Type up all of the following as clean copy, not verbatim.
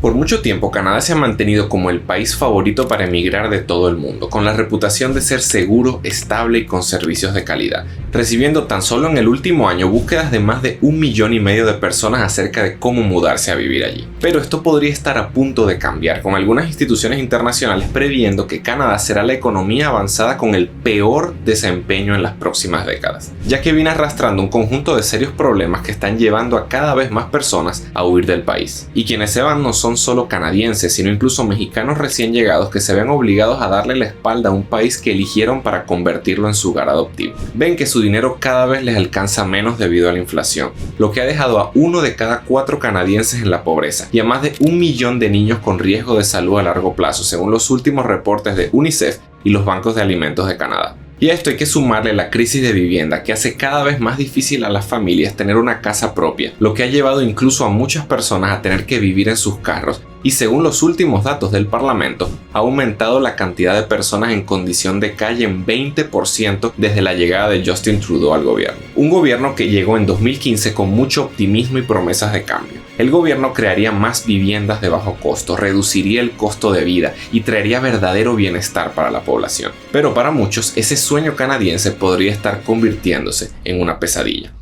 Por mucho tiempo, Canadá se ha mantenido como el país favorito para emigrar de todo el mundo, con la reputación de ser seguro, estable y con servicios de calidad, recibiendo tan solo en el último año búsquedas de más de 1,5 millones de personas acerca de cómo mudarse a vivir allí. Pero esto podría estar a punto de cambiar, con algunas instituciones internacionales previendo que Canadá será la economía avanzada con el peor desempeño en las próximas décadas, ya que viene arrastrando un conjunto de serios problemas que están llevando a cada vez más personas a huir del país. Y quienes se van no son solo canadienses, sino incluso mexicanos recién llegados que se ven obligados a darle la espalda a un país que eligieron para convertirlo en su hogar adoptivo. Ven que su dinero cada vez les alcanza menos debido a la inflación, lo que ha dejado a 1 de cada 4 canadienses en la pobreza y a más de 1 millón de niños con riesgo de salud a largo plazo, según los últimos reportes de UNICEF y los bancos de alimentos de Canadá. Y a esto hay que sumarle la crisis de vivienda que hace cada vez más difícil a las familias tener una casa propia, lo que ha llevado incluso a muchas personas a tener que vivir en sus carros. Y según los últimos datos del Parlamento, ha aumentado la cantidad de personas en condición de calle en 20% desde la llegada de Justin Trudeau al gobierno. Un gobierno que llegó en 2015 con mucho optimismo y promesas de cambio. El gobierno crearía más viviendas de bajo costo, reduciría el costo de vida y traería verdadero bienestar para la población. Pero para muchos, ese sueño canadiense podría estar convirtiéndose en una pesadilla.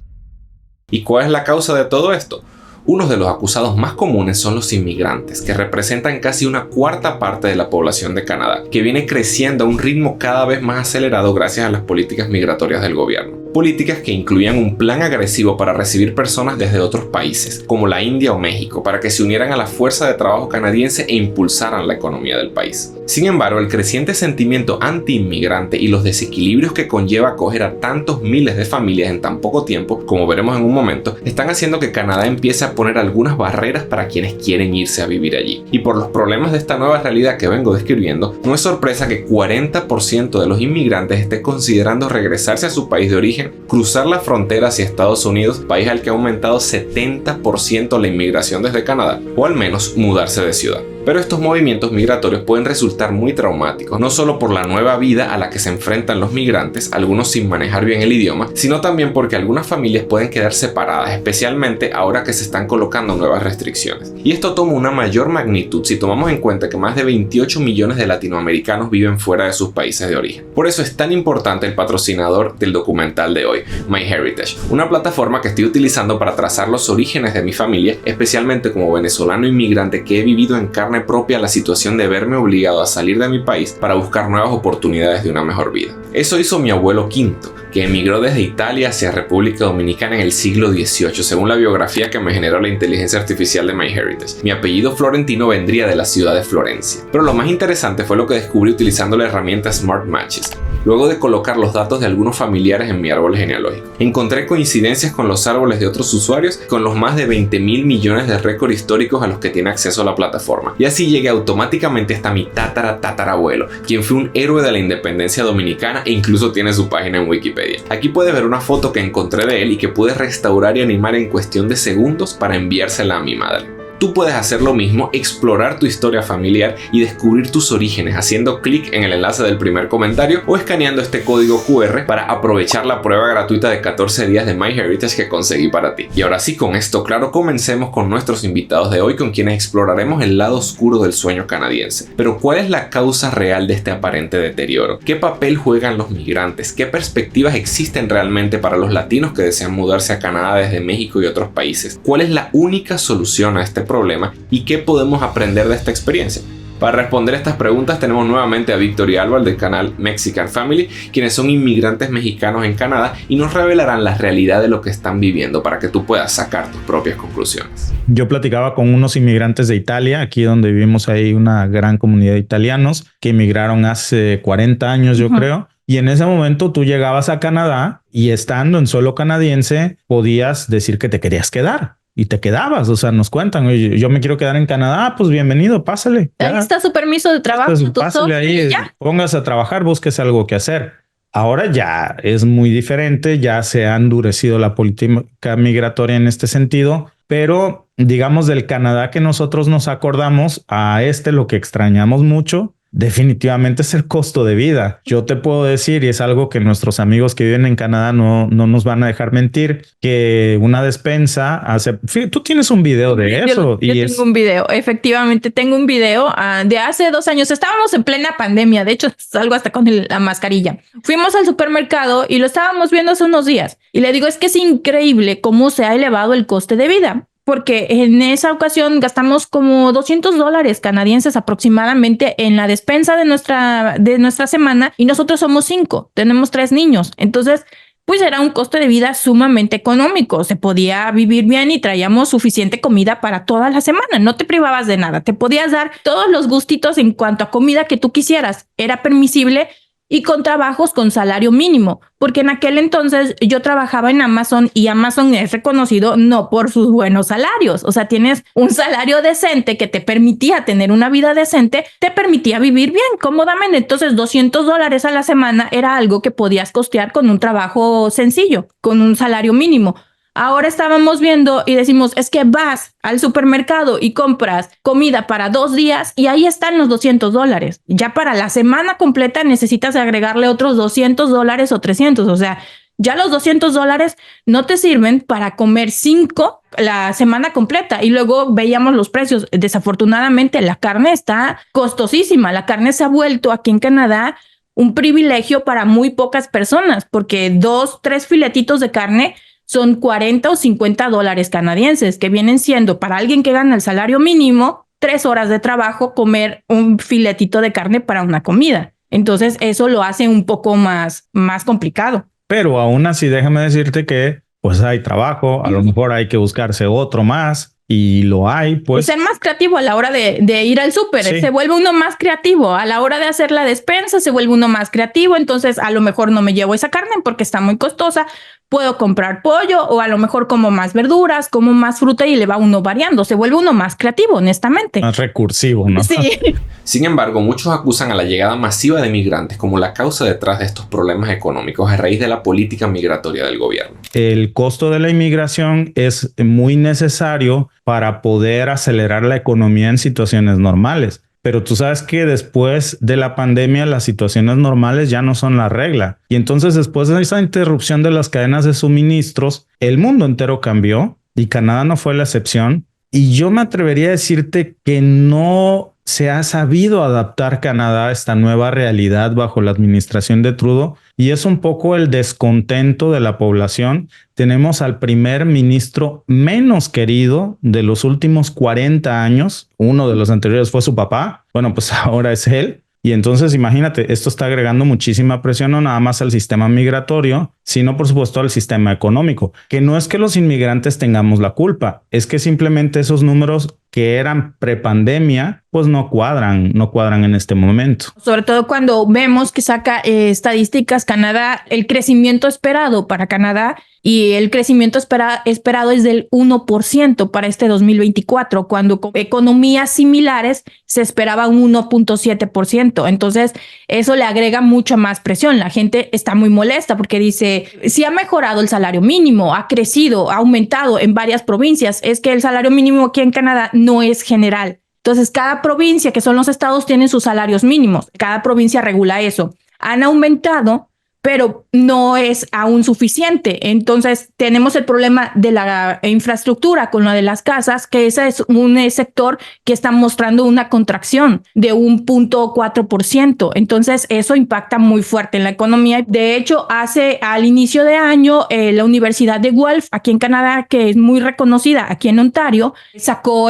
¿Y cuál es la causa de todo esto? Uno de los acusados más comunes son los inmigrantes, que representan casi 1/4 parte de la población de Canadá, que viene creciendo a un ritmo cada vez más acelerado gracias a las políticas migratorias del gobierno. Políticas que incluían un plan agresivo para recibir personas desde otros países, como la India o México, para que se unieran a la fuerza de trabajo canadiense e impulsaran la economía del país. Sin embargo, el creciente sentimiento anti-inmigrante y los desequilibrios que conlleva acoger a tantos miles de familias en tan poco tiempo, como veremos en un momento, están haciendo que Canadá empiece a poner algunas barreras para quienes quieren irse a vivir allí. Y por los problemas de esta nueva realidad que vengo describiendo, no es sorpresa que 40% de los inmigrantes esté considerando regresarse a su país de origen, cruzar la frontera hacia Estados Unidos, país al que ha aumentado 70% la inmigración desde Canadá, o al menos mudarse de ciudad. Pero estos movimientos migratorios pueden resultar muy traumáticos, no solo por la nueva vida a la que se enfrentan los migrantes, algunos sin manejar bien el idioma, sino también porque algunas familias pueden quedar separadas, especialmente ahora que se están colocando nuevas restricciones. Y esto toma una mayor magnitud si tomamos en cuenta que más de 28 millones de latinoamericanos viven fuera de sus países de origen. Por eso es tan importante el patrocinador del documental de hoy, MyHeritage, una plataforma que estoy utilizando para trazar los orígenes de mi familia, especialmente como venezolano inmigrante que he vivido en carne propia la situación de verme obligado a salir de mi país para buscar nuevas oportunidades de una mejor vida. Eso hizo mi abuelo Quinto, que emigró desde Italia hacia República Dominicana en el siglo XVIII, según la biografía que me generó la inteligencia artificial de MyHeritage. Mi apellido florentino vendría de la ciudad de Florencia. Pero lo más interesante fue lo que descubrí utilizando la herramienta Smart Matches, luego de colocar los datos de algunos familiares en mi árbol genealógico. Encontré coincidencias con los árboles de otros usuarios, con los más de 20,000 millones de récords históricos a los que tiene acceso a la plataforma. Y así llegué automáticamente hasta mi tatarabuelo, quien fue un héroe de la independencia dominicana e incluso tiene su página en Wikipedia. Aquí puedes ver una foto que encontré de él y que pude restaurar y animar en cuestión de segundos para enviársela a mi madre. Tú puedes hacer lo mismo, explorar tu historia familiar y descubrir tus orígenes haciendo clic en el enlace del primer comentario o escaneando este código QR para aprovechar la prueba gratuita de 14 días de MyHeritage que conseguí para ti. Y ahora sí, con esto claro, comencemos con nuestros invitados de hoy, con quienes exploraremos el lado oscuro del sueño canadiense. Pero ¿cuál es la causa real de este aparente deterioro? ¿Qué papel juegan los migrantes? ¿Qué perspectivas existen realmente para los latinos que desean mudarse a Canadá desde México y otros países? ¿Cuál es la única solución a este problema y qué podemos aprender de esta experiencia? Para responder estas preguntas tenemos nuevamente a Víctor y Álvaro del canal Mexican Family, quienes son inmigrantes mexicanos en Canadá y nos revelarán la realidad de lo que están viviendo para que tú puedas sacar tus propias conclusiones. Yo platicaba con unos inmigrantes de Italia, aquí donde vivimos hay una gran comunidad de italianos que emigraron hace 40 años, yo creo. Y en ese momento tú llegabas a Canadá y estando en suelo canadiense podías decir que te querías quedar. Y te quedabas, o sea, nos cuentan, oye, yo me quiero quedar en Canadá, pues bienvenido, pásale. Ahí está su permiso de trabajo. Pásale ahí, póngase a trabajar, búsquese algo que hacer. Ahora ya es muy diferente, ya se ha endurecido la política migratoria en este sentido, pero digamos del Canadá que nosotros nos acordamos, a lo que extrañamos mucho definitivamente es el costo de vida. Yo te puedo decir, y es algo que nuestros amigos que viven en Canadá no nos van a dejar mentir, que una despensa hace... Tú tienes un video de eso. Yo tengo un video, efectivamente tengo un video de hace 2 años. Estábamos en plena pandemia, de hecho salgo hasta con la mascarilla. Fuimos al supermercado y lo estábamos viendo hace unos días. Y le digo, es que es increíble cómo se ha elevado el coste de vida. Porque en esa ocasión gastamos como $200 canadienses aproximadamente en la despensa de nuestra semana y nosotros somos 5, tenemos 3 niños. Entonces, pues era un costo de vida sumamente económico. Se podía vivir bien y traíamos suficiente comida para toda la semana. No te privabas de nada. Te podías dar todos los gustitos en cuanto a comida que tú quisieras. Era permisible y con trabajos con salario mínimo, porque en aquel entonces yo trabajaba en Amazon y Amazon es reconocido no por sus buenos salarios. O sea, tienes un salario decente que te permitía tener una vida decente, te permitía vivir bien, cómodamente. Entonces, $200 a la semana era algo que podías costear con un trabajo sencillo, con un salario mínimo. Ahora estábamos viendo y decimos, es que vas al supermercado y compras comida para 2 días y ahí están los $200. Ya para la semana completa necesitas agregarle otros $200 o 300. O sea, ya los $200 no te sirven para comer 5 la semana completa. Y luego veíamos los precios. Desafortunadamente, la carne está costosísima. La carne se ha vuelto aquí en Canadá un privilegio para muy pocas personas, porque 2, 3 filetitos de carne son $40 o $50 canadienses, que vienen siendo para alguien que gana el salario mínimo 3 horas de trabajo comer un filetito de carne para una comida. Entonces eso lo hace un poco más complicado. Pero aún así, déjame decirte que pues hay trabajo, a lo mejor hay que buscarse otro más. Y lo hay, pues. Ser más creativo a la hora de ir al súper. Sí. Se vuelve uno más creativo. A la hora de hacer la despensa, se vuelve uno más creativo. Entonces, a lo mejor no me llevo esa carne porque está muy costosa. Puedo comprar pollo o a lo mejor como más verduras, como más fruta y le va uno variando. Se vuelve uno más creativo, honestamente. Más recursivo, ¿no? Sí. Sin embargo, muchos acusan a la llegada masiva de migrantes como la causa detrás de estos problemas económicos a raíz de la política migratoria del gobierno. El costo de la inmigración es muy necesario para poder acelerar la economía en situaciones normales. Pero tú sabes que después de la pandemia las situaciones normales ya no son la regla. Y entonces después de esa interrupción de las cadenas de suministros, el mundo entero cambió y Canadá no fue la excepción. Y yo me atrevería a decirte que no se ha sabido adaptar Canadá a esta nueva realidad bajo la administración de Trudeau. Y es un poco el descontento de la población. Tenemos al primer ministro menos querido de los últimos 40 años. Uno de los anteriores fue su papá. Bueno, pues ahora es él. Y entonces imagínate, esto está agregando muchísima presión no nada más al sistema migratorio, sino por supuesto al sistema económico. Que no es que los inmigrantes tengamos la culpa, es que simplemente esos números que eran prepandemia, pues no cuadran en este momento. Sobre todo cuando vemos que saca estadísticas Canadá, el crecimiento esperado para Canadá y el crecimiento esperado es del 1% para este 2024, cuando con economías similares se esperaba un 1.7%. Entonces, eso le agrega mucha más presión. La gente está muy molesta porque dice, si ha mejorado el salario mínimo, ha crecido, ha aumentado en varias provincias, es que el salario mínimo aquí en Canadá no es general. Entonces, cada provincia, que son los estados, tienen sus salarios mínimos. Cada provincia regula eso. Han aumentado, pero no es aún suficiente. Entonces, tenemos el problema de la infraestructura con la de las casas, que ese es un sector que está mostrando una contracción de 1.4%. Entonces, eso impacta muy fuerte en la economía. De hecho, al inicio de año, la Universidad de Guelph, aquí en Canadá, que es muy reconocida aquí en Ontario, sacó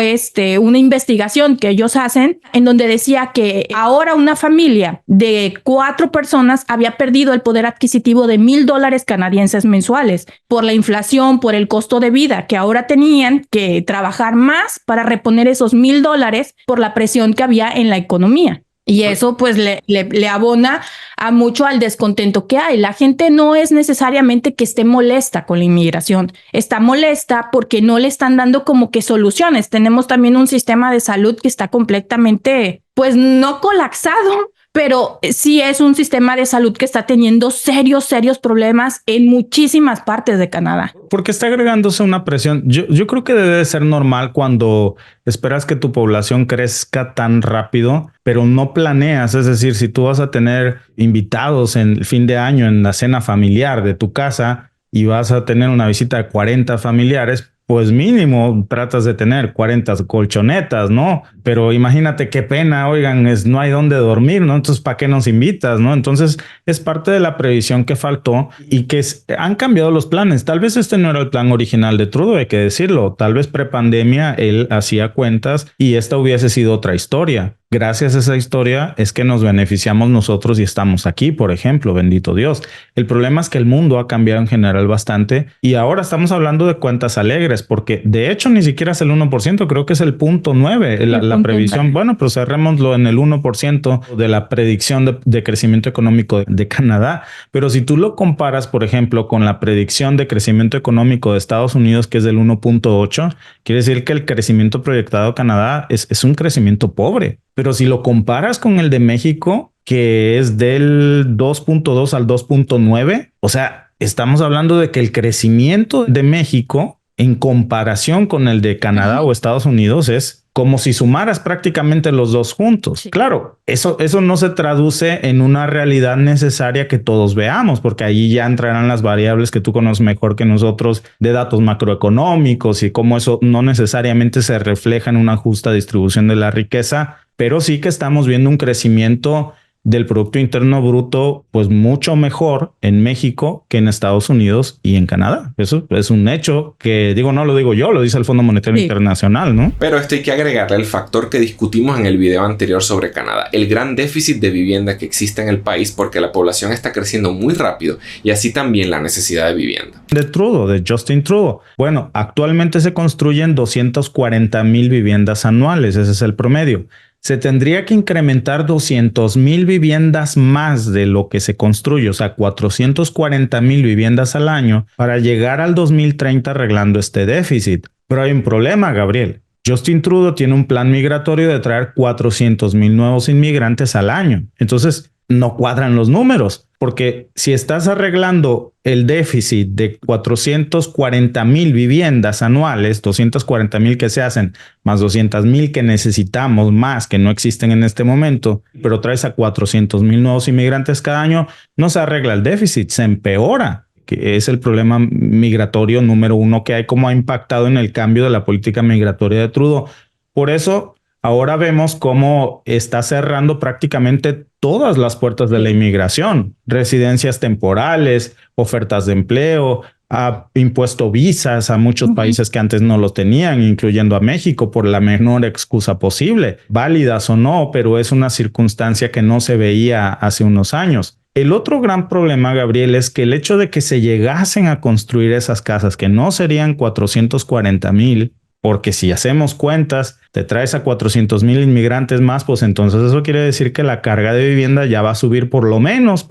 una investigación que ellos hacen, en donde decía que ahora una familia de 4 personas había perdido el poder adquisitivo de $1,000 canadienses mensuales por la inflación, por el costo de vida, que ahora tenían que trabajar más para reponer esos $1,000 por la presión que había en la economía. Y eso pues le abona a mucho al descontento que hay. La gente no es necesariamente que esté molesta con la inmigración, está molesta porque no le están dando como que soluciones. Tenemos también un sistema de salud que está completamente, pues no colapsado, pero sí es un sistema de salud que está teniendo serios problemas en muchísimas partes de Canadá. Porque está agregándose una presión. Yo creo que debe de ser normal cuando esperas que tu población crezca tan rápido, pero no planeas. Es decir, si tú vas a tener invitados en el fin de año en la cena familiar de tu casa y vas a tener una visita de 40 familiares, pues mínimo tratas de tener 40 colchonetas, ¿no? Pero imagínate qué pena, oigan, no hay dónde dormir, ¿no? Entonces, ¿para qué nos invitas, no? Entonces, es parte de la previsión que faltó y que han cambiado los planes. Tal vez este no era el plan original de Trudeau, hay que decirlo. Tal vez prepandemia él hacía cuentas y esta hubiese sido otra historia. Gracias a esa historia es que nos beneficiamos nosotros y estamos aquí, por ejemplo, bendito Dios. El problema es que el mundo ha cambiado en general bastante y ahora estamos hablando de cuentas alegres, porque de hecho ni siquiera es el 1%, creo que es el 0.9%, la previsión. Bueno, pues cerrémoslo en el 1% de la predicción de crecimiento económico de Canadá. Pero si tú lo comparas, por ejemplo, con la predicción de crecimiento económico de Estados Unidos, que es del 1.8%, quiere decir que el crecimiento proyectado de Canadá es un crecimiento pobre. Pero si lo comparas con el de México, que es del 2.2 al 2.9, o sea, estamos hablando de que el crecimiento de México en comparación con el de Canadá o Estados Unidos es como si sumaras prácticamente los dos juntos. Sí. Claro, eso no se traduce en una realidad necesaria que todos veamos, porque ahí ya entrarán las variables que tú conoces mejor que nosotros de datos macroeconómicos y cómo eso no necesariamente se refleja en una justa distribución de la riqueza, pero sí que estamos viendo un crecimiento del Producto Interno Bruto, pues mucho mejor en México que en Estados Unidos y en Canadá. Eso es un hecho que, no lo digo yo, lo dice el Fondo Monetario Internacional, ¿no? Pero esto hay que agregarle el factor que discutimos en el video anterior sobre Canadá, el gran déficit de vivienda que existe en el país porque la población está creciendo muy rápido y así también la necesidad de vivienda. De Trudeau, de Justin Trudeau. Bueno, actualmente se construyen 240,000 viviendas anuales, ese es el promedio. Se tendría que incrementar 200,000 viviendas más de lo que se construye, o sea, 440,000 viviendas al año para llegar al 2030 arreglando este déficit. Pero hay un problema, Gabriel. Justin Trudeau tiene un plan migratorio de traer 400,000 nuevos inmigrantes al año. Entonces, no cuadran los números, porque si estás arreglando el déficit de 440,000 viviendas anuales, 240,000 que se hacen, más 200,000 que necesitamos más, que no existen en este momento, pero traes a 400,000 nuevos inmigrantes cada año, no se arregla el déficit, se empeora, que es el problema migratorio número uno que hay, como ha impactado en el cambio de la política migratoria de Trudeau. Por eso, ahora vemos cómo está cerrando prácticamente todas las puertas de la inmigración, residencias temporales, ofertas de empleo, ha impuesto visas a muchos países que antes no los tenían, incluyendo a México, por la menor excusa posible, válidas o no, pero es una circunstancia que no se veía hace unos años. El otro gran problema, Gabriel, es que el hecho de que se llegasen a construir esas casas, que no serían 440,000, porque si hacemos cuentas, te traes a 400,000 inmigrantes más, pues entonces eso quiere decir que la carga de vivienda ya va a subir por lo menos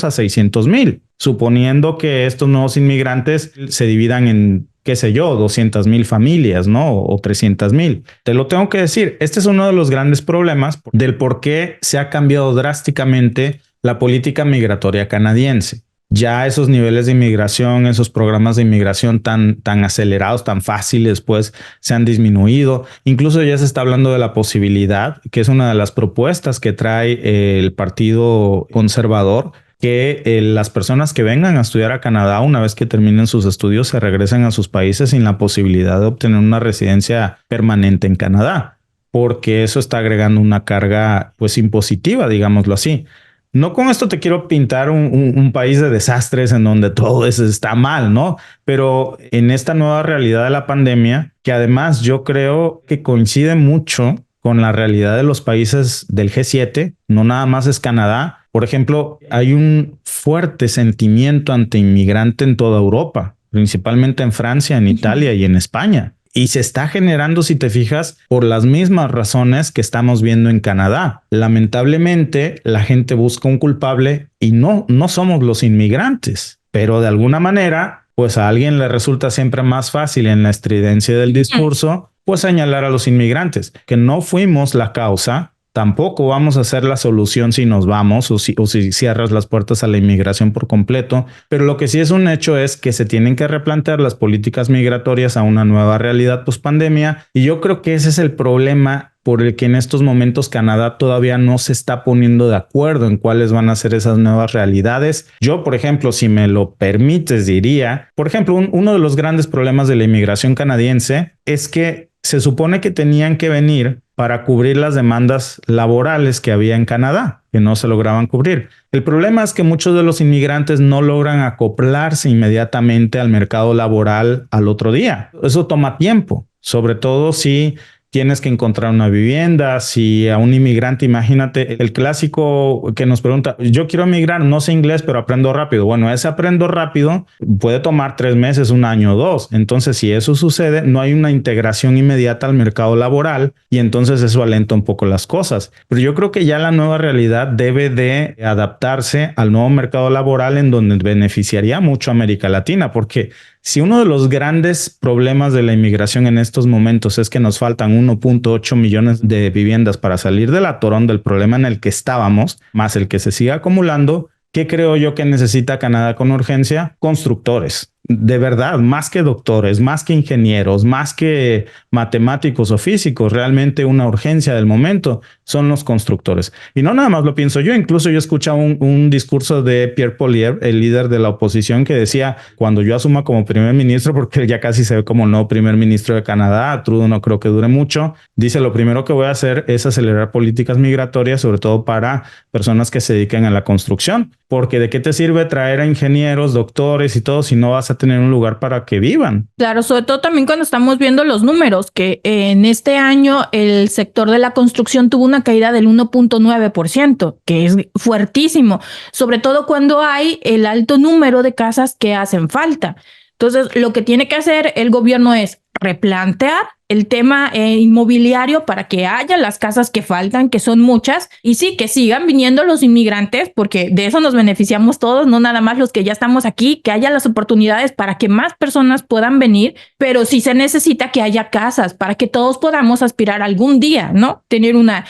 a 600,000, suponiendo que estos nuevos inmigrantes se dividan en, 200,000 familias, ¿no? O 300,000. Te lo tengo que decir, este es uno de los grandes problemas del por qué se ha cambiado drásticamente la política migratoria canadiense. Ya esos niveles de inmigración, esos programas de inmigración tan acelerados, tan fáciles, pues se han disminuido. Incluso ya se está hablando de la posibilidad, que es una de las propuestas que trae el Partido Conservador, que las personas que vengan a estudiar a Canadá una vez que terminen sus estudios se regresen a sus países sin la posibilidad de obtener una residencia permanente en Canadá, porque eso está agregando una carga pues impositiva, digámoslo así. No con esto te quiero pintar un país de desastres en donde todo eso está mal, ¿no? Pero en esta nueva realidad de la pandemia, que además yo creo que coincide mucho con la realidad de los países del G7, no nada más es Canadá. Por ejemplo, hay un fuerte sentimiento anti-inmigrante en toda Europa, principalmente en Francia, en Italia y en España. Y se está generando, si te fijas, por las mismas razones que estamos viendo en Canadá. Lamentablemente, la gente busca un culpable y no somos los inmigrantes. Pero de alguna manera, pues a alguien le resulta siempre más fácil en la estridencia del discurso, pues señalar a los inmigrantes, que no fuimos la causa, tampoco vamos a ser la solución si nos vamos o si cierras las puertas a la inmigración por completo. Pero lo que sí es un hecho es que se tienen que replantear las políticas migratorias a una nueva realidad post-pandemia. Y yo creo que ese es el problema por el que en estos momentos Canadá todavía no se está poniendo de acuerdo en cuáles van a ser esas nuevas realidades. Yo, por ejemplo, si me lo permites, diría, por ejemplo, uno de los grandes problemas de la inmigración canadiense es que se supone que tenían que venir para cubrir las demandas laborales que había en Canadá, que no se lograban cubrir. El problema es que muchos de los inmigrantes no logran acoplarse inmediatamente al mercado laboral al otro día. Eso toma tiempo, sobre todo si tienes que encontrar una vivienda. Si a un inmigrante, imagínate el clásico que nos pregunta, yo quiero emigrar, no sé inglés, pero aprendo rápido. Bueno, ese aprendo rápido puede tomar 3 meses, 1 año o 2. Entonces, si eso sucede, no hay una integración inmediata al mercado laboral y entonces eso alenta un poco las cosas. Pero yo creo que ya la nueva realidad debe de adaptarse al nuevo mercado laboral en donde beneficiaría mucho a América Latina, porque si uno de los grandes problemas de la inmigración en estos momentos es que nos faltan 1.8 millones de viviendas para salir del atorón del problema en el que estábamos, más el que se sigue acumulando, ¿qué creo yo que necesita Canadá con urgencia? Constructores. De verdad, más que doctores, más que ingenieros, más que matemáticos o físicos, realmente una urgencia del momento son los constructores. Y no nada más lo pienso yo, incluso yo escuchaba un discurso de Pierre Poilievre, el líder de la oposición, que decía, cuando yo asuma como primer ministro, porque él ya casi se ve como el nuevo primer ministro de Canadá, Trudeau no creo que dure mucho, dice, lo primero que voy a hacer es acelerar políticas migratorias, sobre todo para personas que se dediquen a la construcción, porque ¿de qué te sirve traer a ingenieros, doctores y todo si no vas a tener un lugar para que vivan? Claro, sobre todo también cuando estamos viendo los números, que en este año el sector de la construcción tuvo una caída del 1.9%, que es fuertísimo, sobre todo cuando hay el alto número de casas que hacen falta. Entonces, lo que tiene que hacer el gobierno es replantear el tema inmobiliario para que haya las casas que faltan, que son muchas, y sí, que sigan viniendo los inmigrantes, porque de eso nos beneficiamos todos, no nada más los que ya estamos aquí, que haya las oportunidades para que más personas puedan venir, pero sí se necesita que haya casas para que todos podamos aspirar algún día, ¿no? Tener una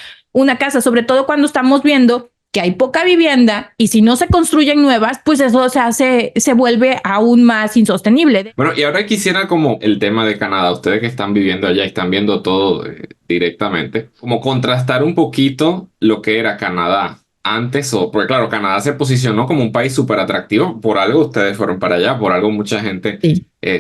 casa, sobre todo cuando estamos viendo que hay poca vivienda y si no se construyen nuevas, pues eso se vuelve aún más insostenible. Bueno, y ahora quisiera como el tema de Canadá, ustedes que están viviendo allá y están viendo todo directamente, como contrastar un poquito lo que era Canadá antes, porque claro, Canadá se posicionó como un país súper atractivo, por algo ustedes fueron para allá, por algo mucha gente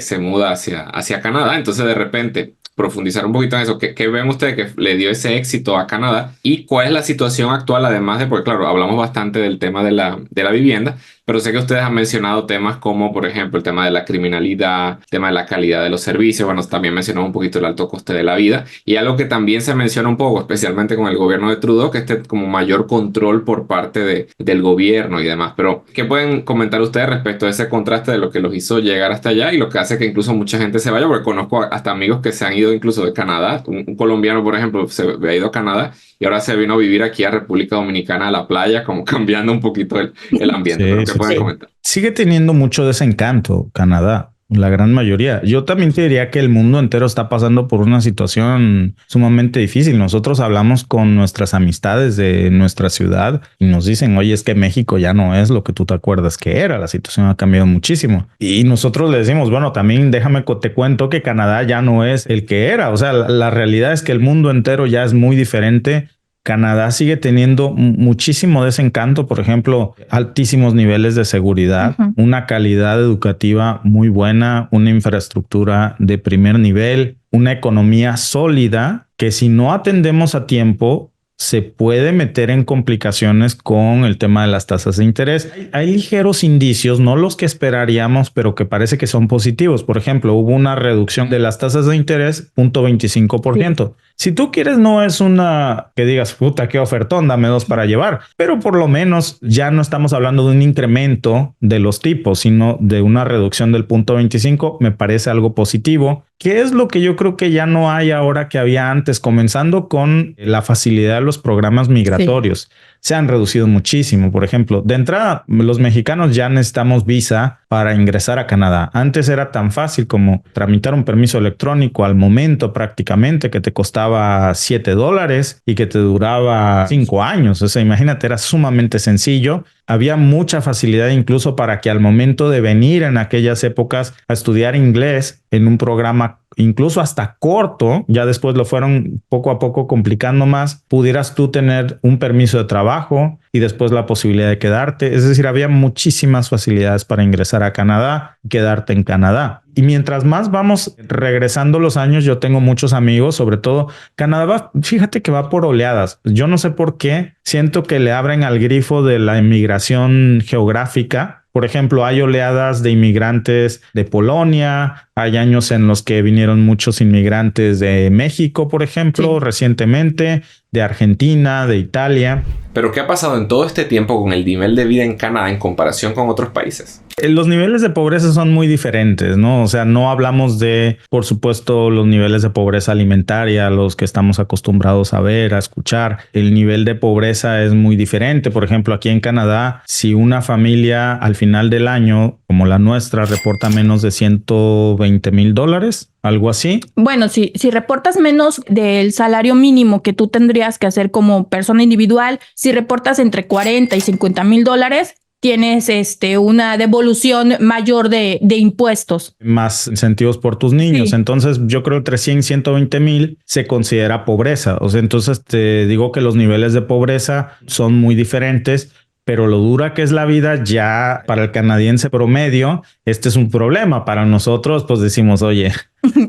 se muda hacia Canadá, entonces de repente profundizar un poquito en eso. ¿Qué ven ustedes que le dio ese éxito a Canadá? ¿Y cuál es la situación actual? Además de, porque claro, hablamos bastante del tema de la vivienda, pero sé que ustedes han mencionado temas como, por ejemplo, el tema de la criminalidad, el tema de la calidad de los servicios. Bueno, también mencionamos un poquito el alto coste de la vida. Y algo que también se menciona un poco, especialmente con el gobierno de Trudeau, que como mayor control por parte del gobierno y demás. Pero, ¿qué pueden comentar ustedes respecto a ese contraste de lo que los hizo llegar hasta allá y lo que hace que incluso mucha gente se vaya? Porque conozco hasta amigos que se han ido incluso de Canadá. Un colombiano, por ejemplo, se había ido a Canadá y ahora se vino a vivir aquí a República Dominicana, a la playa, como cambiando un poquito el ambiente. Sí, ¿Pero qué pueden comentar? Sigue teniendo mucho desencanto Canadá, la gran mayoría. Yo también te diría que el mundo entero está pasando por una situación sumamente difícil. Nosotros hablamos con nuestras amistades de nuestra ciudad y nos dicen, oye, es que México ya no es lo que tú te acuerdas que era. La situación ha cambiado muchísimo. Y nosotros le decimos, bueno, también déjame te cuento que Canadá ya no es el que era. O sea, la realidad es que el mundo entero ya es muy diferente. Canadá sigue teniendo muchísimo desencanto, por ejemplo, altísimos niveles de seguridad, una calidad educativa muy buena, una infraestructura de primer nivel, una economía sólida que si no atendemos a tiempo se puede meter en complicaciones con el tema de las tasas de interés. Hay ligeros indicios, no los que esperaríamos, pero que parece que son positivos. Por ejemplo, hubo una reducción de las tasas de interés, 0.25%. Sí. Si tú quieres, no es una que digas, puta, qué ofertón, dame 2 para llevar. Pero por lo menos ya no estamos hablando de un incremento de los tipos, sino de una reducción del 0.25. Me parece algo positivo. ¿Qué es lo que yo creo que ya no hay ahora que había antes? Comenzando con la facilidad de los programas migratorios. Sí. se han reducido muchísimo. Por ejemplo, de entrada, los mexicanos ya necesitamos visa para ingresar a Canadá. Antes era tan fácil como tramitar un permiso electrónico al momento prácticamente, que te costaba $7 y que te duraba 5 años. O sea, imagínate, era sumamente sencillo. Había mucha facilidad incluso para que al momento de venir en aquellas épocas a estudiar inglés en un programa incluso hasta corto, ya después lo fueron poco a poco complicando más, pudieras tú tener un permiso de trabajo y después la posibilidad de quedarte. Es decir, había muchísimas facilidades para ingresar a Canadá y quedarte en Canadá. Y mientras más vamos regresando los años, yo tengo muchos amigos, sobre todo Canadá, fíjate que va por oleadas. Yo no sé por qué, siento que le abren al grifo de la inmigración geográfica. Por ejemplo, hay oleadas de inmigrantes de Polonia, hay años en los que vinieron muchos inmigrantes de México, por ejemplo, recientemente, de Argentina, de Italia. Pero ¿qué ha pasado en todo este tiempo con el nivel de vida en Canadá en comparación con otros países? Los niveles de pobreza son muy diferentes, ¿no? O sea, no hablamos de, por supuesto, los niveles de pobreza alimentaria, los que estamos acostumbrados a ver, a escuchar. El nivel de pobreza es muy diferente. Por ejemplo, aquí en Canadá, si una familia al final del año, como la nuestra, reporta menos de $120,000, algo así. Bueno, si reportas menos del salario mínimo que tú tendrías que hacer como persona individual, si reportas entre $40,000 y $50,000, tienes una devolución mayor de impuestos. Más incentivos por tus niños. Sí. Entonces yo creo que entre 100 y 120,000 se considera pobreza. O sea, entonces te digo que los niveles de pobreza son muy diferentes. Pero lo dura que es la vida ya para el canadiense promedio, este es un problema. Para nosotros, pues decimos, oye,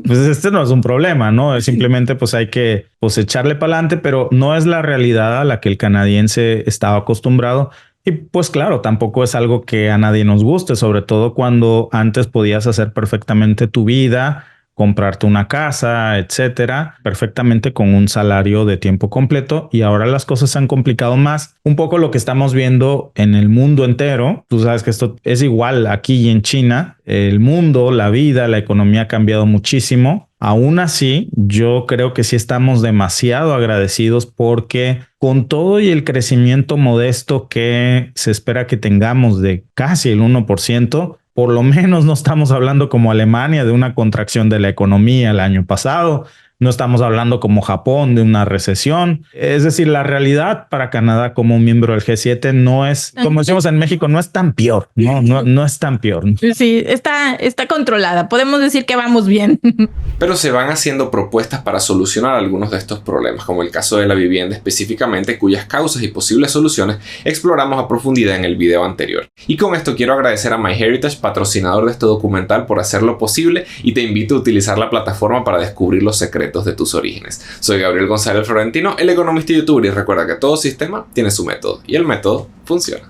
pues este no es un problema, ¿no? Es simplemente pues hay que echarle para adelante, pero no es la realidad a la que el canadiense estaba acostumbrado. Y pues claro, tampoco es algo que a nadie nos guste, sobre todo cuando antes podías hacer perfectamente tu vida, comprarte una casa, etcétera, perfectamente con un salario de tiempo completo, y ahora las cosas se han complicado más. Un poco lo que estamos viendo en el mundo entero. Tú sabes que esto es igual aquí y en China. El mundo, la vida, la economía ha cambiado muchísimo. Aún así, yo creo que sí estamos demasiado agradecidos porque con todo y el crecimiento modesto que se espera que tengamos de casi el 1%, por lo menos no estamos hablando como Alemania de una contracción de la economía el año pasado. No estamos hablando como Japón de una recesión. Es decir, la realidad para Canadá como miembro del G7 no es, como decimos en México, no es tan peor. No es tan peor. Sí, está controlada. Podemos decir que vamos bien. Pero se van haciendo propuestas para solucionar algunos de estos problemas, como el caso de la vivienda específicamente, cuyas causas y posibles soluciones exploramos a profundidad en el video anterior. Y con esto quiero agradecer a MyHeritage, patrocinador de este documental, por hacerlo posible, y te invito a utilizar la plataforma para descubrir los secretos de tus orígenes. Soy Gabriel González Florentino, el economista y youtuber, y recuerda que todo sistema tiene su método y el método funciona.